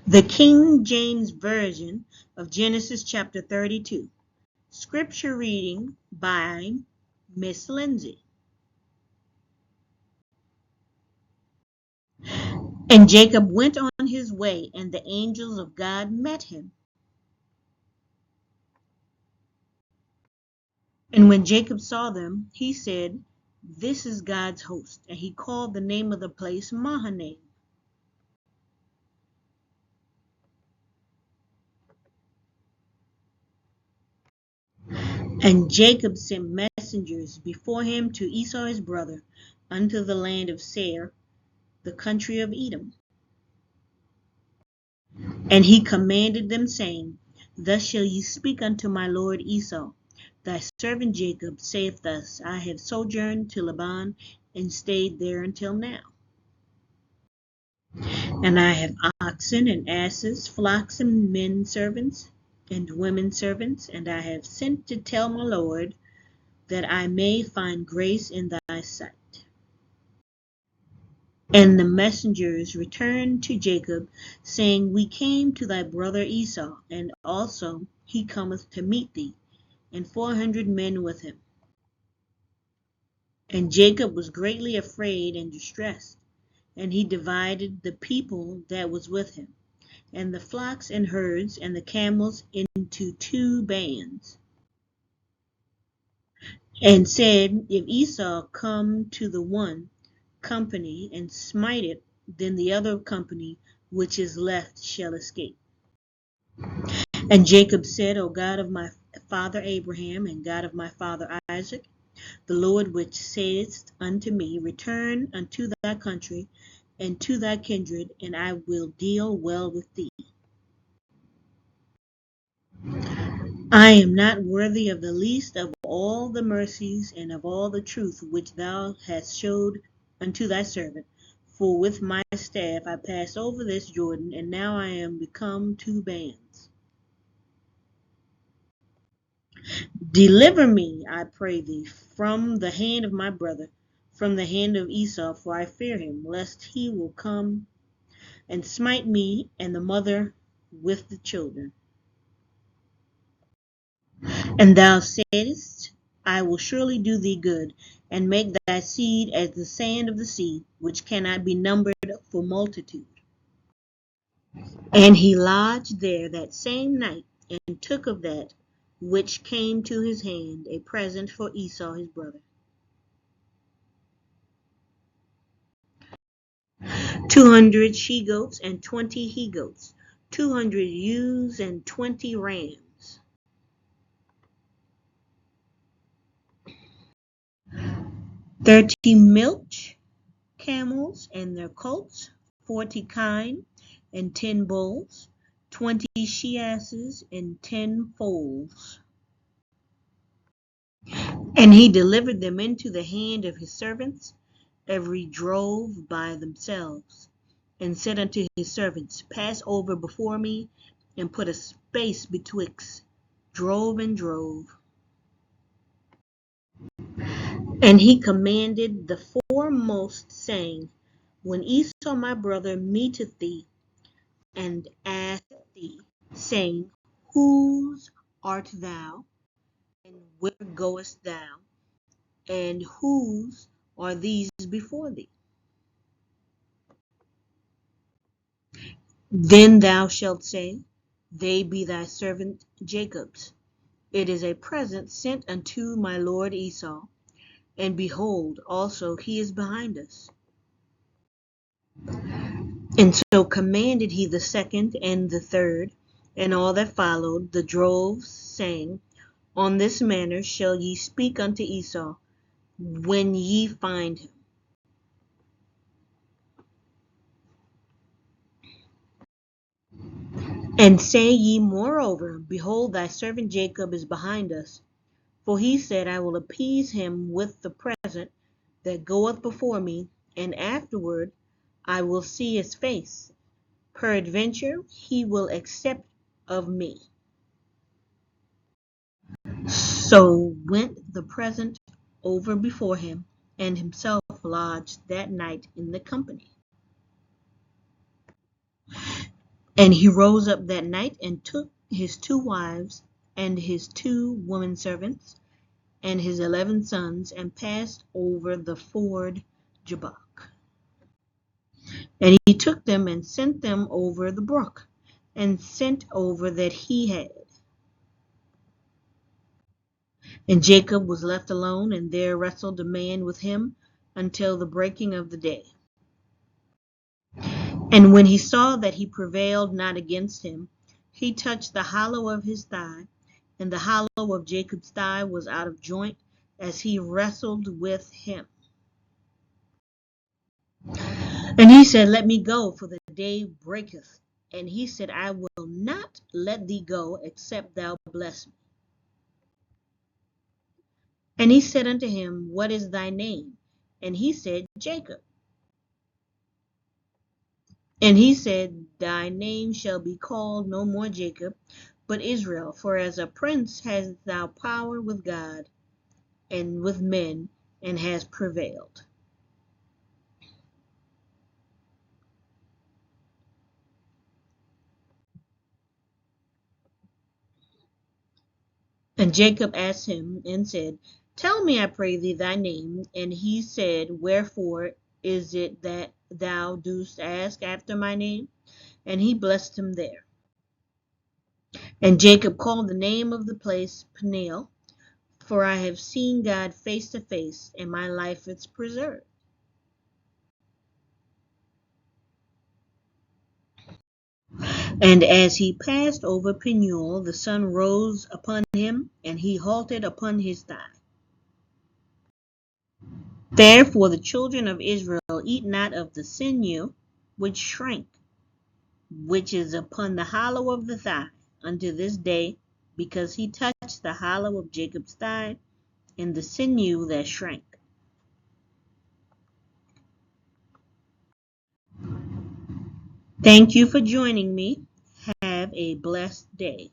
The King James Version of Genesis chapter 32. Scripture reading by Miss Lindsay. And Jacob went on his way, and the angels of God met him. And when Jacob saw them, he said, "This is God's host." And he called the name of the place Mahanaim. And Jacob sent messengers before him to Esau his brother, unto the land of Seir, the country of Edom. And he commanded them, saying, Thus shall ye speak unto my lord Esau. Thy servant Jacob saith thus, I have sojourned to Laban, and stayed there until now. And I have oxen and asses, flocks and men servants, and women servants, and I have sent to tell my lord, that I may find grace in thy sight. And the messengers returned to Jacob, saying, We came to thy brother Esau, and also he cometh to meet thee, and 400 men with him. And Jacob was greatly afraid and distressed, and he divided the people that was with him, and the flocks and herds, and the camels into 2 bands, and said, If Esau come to the one company and smite it, then the other company which is left shall escape. And Jacob said, O God of my father Abraham, and God of my father Isaac, the Lord which saidst unto me, Return unto thy country and to thy kindred, and I will deal well with thee. I am not worthy of the least of all the mercies and of all the truth which thou hast showed unto thy servant. For with my staff I passed over this Jordan, and now I am become 2 bands. Deliver me, I pray thee, from the hand of my brother, from the hand of Esau, for I fear him, lest he will come and smite me and the mother with the children. And thou saidst, I will surely do thee good, and make thy seed as the sand of the sea, which cannot be numbered for multitude. And he lodged there that same night, and took of that which came to his hand a present for Esau his brother. 200 she-goats and 20 he-goats, 200 ewes and 20 rams, 30 milch camels and their colts, 40 kine and 10 bulls, 20 she-asses and 10 foals. And he delivered them into the hand of his servants, every drove by themselves, and said unto his servants, Pass over before me, and put a space betwixt drove and drove. And he commanded the foremost, saying, When Esau my brother meeteth thee, and asketh thee, saying, Whose art thou, and where goest thou, and whose are these before thee? Then thou shalt say, They be thy servant Jacob's. It is a present sent unto my lord Esau, and behold, also he is behind us. And so commanded he the second and the third, and all that followed, the droves, saying, On this manner shall ye speak unto Esau, when ye find him. And say ye moreover, Behold, thy servant Jacob is behind us. For he said, I will appease him with the present that goeth before me, and afterward I will see his face. Peradventure he will accept of me. So went the present over before him, and himself lodged that night in the company. And he rose up that night and took his 2 wives and his 2 women servants and his 11 sons and passed over the ford Jabbok. And he took them and sent them over the brook, and sent over that he had. And Jacob was left alone, and there wrestled a man with him until the breaking of the day. And when he saw that he prevailed not against him, he touched the hollow of his thigh, and the hollow of Jacob's thigh was out of joint as he wrestled with him. And he said, Let me go, for the day breaketh. And he said, I will not let thee go, except thou bless me. And he said unto him, What is thy name? And he said, Jacob. And he said, Thy name shall be called no more Jacob, but Israel, for as a prince hast thou power with God and with men, and hast prevailed. And Jacob asked him and said, Tell me, I pray thee, thy name. And he said, Wherefore is it that thou dost ask after my name? And he blessed him there. And Jacob called the name of the place Peniel, for I have seen God face to face, and my life is preserved. And as he passed over Peniel, the sun rose upon him, and he halted upon his thigh. Therefore the children of Israel eat not of the sinew which shrank, which is upon the hollow of the thigh, unto this day, because he touched the hollow of Jacob's thigh, and the sinew that shrank. Thank you for joining me. Have a blessed day.